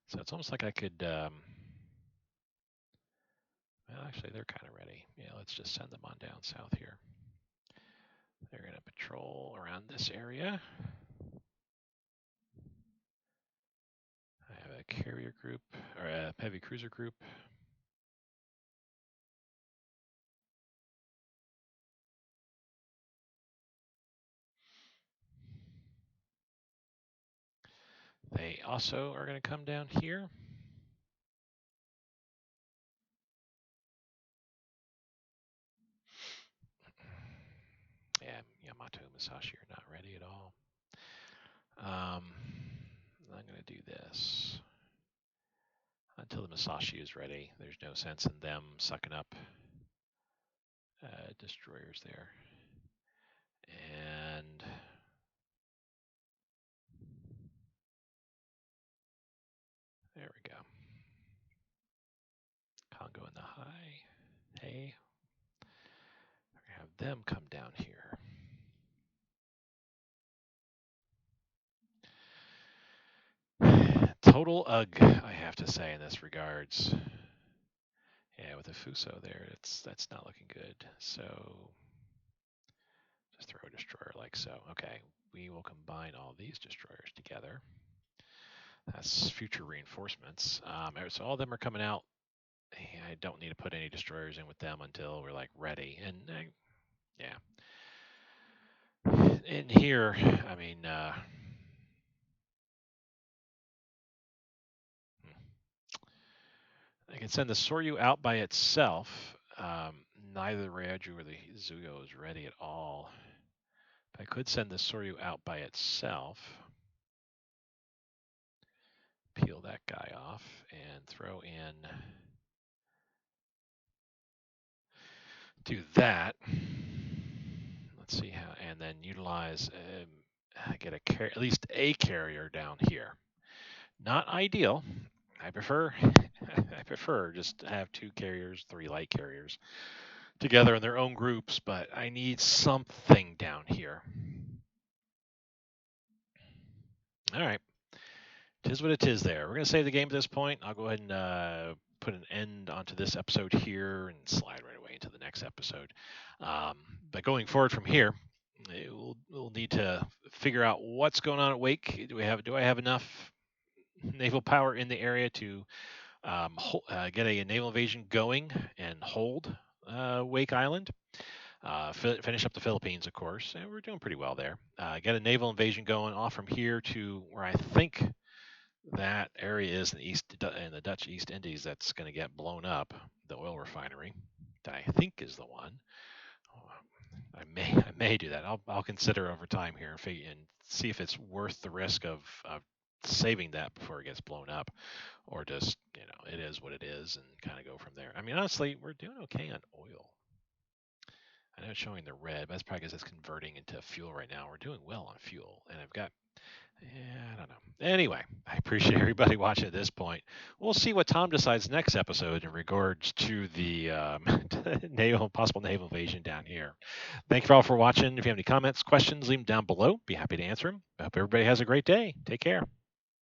[SPEAKER 1] So it's almost like I could. Well, actually, they're kind of ready. Yeah, let's just send them on down south here. They're going to patrol around this area. I have a carrier group or a heavy cruiser group. They also are going to come down here. Yeah, Yamato and Musashi are not ready at all. I'm going to do this. Until the Musashi is ready, there's no sense in them sucking up destroyers there. And there we go. Congo in the high. Hey. Have them come down here. Total ugh, I have to say, in this regards. Yeah, with the Fuso there, that's not looking good. So just throw a destroyer like so. Okay, we will combine all these destroyers together. That's future reinforcements. So all of them are coming out. I don't need to put any destroyers in with them until we're like ready. And yeah, in here, I mean, I can send the Soryu out by itself. Neither the Ryaju or the Zuyo is ready at all. But I could send the Soryu out by itself. Peel that guy off and throw in. Do that. Let's see how, and then utilize. Get at least a carrier down here. Not ideal. I prefer I prefer just to have 2 carriers, 3 light carriers together in their own groups, but I need something down here. All right. Tis what it is there. We're going to save the game at this point. I'll go ahead and put an end onto this episode here and slide right away into the next episode. But going forward from here, we'll need to figure out what's going on at Wake. Do I have enough naval power in the area to get a naval invasion going and hold Wake Island? Finish up the Philippines, of course, and we're doing pretty well there. Get a naval invasion going off from here to where I think that area is in the Dutch East Indies that's going to get blown up. The oil refinery, that I think is the one. I may do that. I'll consider over time here and see if it's worth the risk of saving that before it gets blown up, or just it is what it is and kind of go from there. I mean, honestly, we're doing okay on oil. I know it's showing the red, but that's probably because it's converting into fuel right now. We're doing well on fuel, and I've got yeah, I don't know. Anyway, I appreciate everybody watching at this point. We'll see what Tom decides next episode in regards to the possible naval invasion down here. Thank you all for watching. If you have any comments, questions, leave them down below. Be happy to answer them. I hope everybody has a great day. Take care.